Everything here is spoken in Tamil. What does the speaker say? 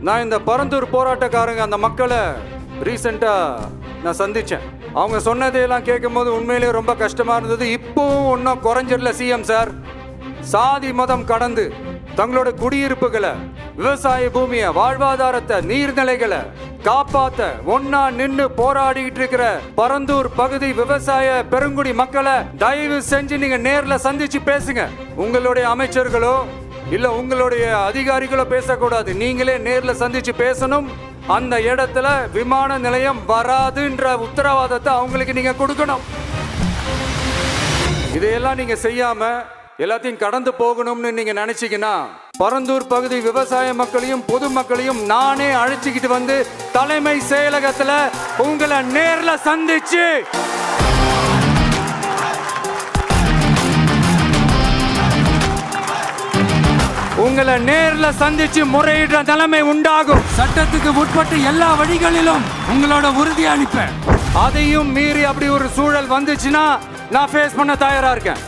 நான் இந்த பரந்தூர் போராட்டக்காரங்க அந்த மக்களை ரீசெண்டா நான் சந்திச்சேன். அவங்க சொன்னதையெல்லாம் கேட்கும்போது உண்மையிலேயே ரொம்ப கஷ்டமா இருந்தது. இப்பவும் ஒன்றும் குறைஞ்சிடல சிஎம் சார். சாதி மதம் கடந்து தங்களோட குடியிருப்புகளை, விவசாய பூமியை, வாழ்வாதாரத்தை, நீர்நிலைகளை காப்பாத்த ஒன்னா நின்னு போராடிட்டு இருக்கிற பரந்தூர் பகுதி விவசாய பெருங்குடி மக்களை தயவு செஞ்சு நீங்க நேர்ல சந்திச்சு பேசுங்க. உங்களுடைய அமைச்சர்களோ இல்ல உங்களுடைய அதிகாரிகளோ பேசக்கூடாது. நீங்களே நேர்ல சந்திச்சு பேசணும். அந்த இடத்துல விமான நிலையம் வராதுன்ற உத்தரவாதத்தை அவங்களுக்கு நீங்க கொடுக்கணும். இதையெல்லாம் நீங்க செய்யாம எல்லாத்தையும் கடந்து போகணும்னு நீங்க நினைச்சீங்கன்னா பரந்தூர் பகுதி விவசாய மக்களையும் பொதுமக்களையும் நானே அழைச்சிக்கிட்டு வந்து தலைமை செயலகத்துல உங்களை நேர்ல சந்திச்சு உங்களை நேர்ல சந்திச்சு முறையிடுற நிலைமை உண்டாகும். சட்டத்துக்கு உட்பட்டு எல்லா வழிகளிலும் உங்களோட உறுதி அளிப்பேன். அதையும் மீறி அப்படி ஒரு சூழல் வந்துச்சுன்னா நான் ஃபேஸ் பண்ண தயாரா இருக்கேன்.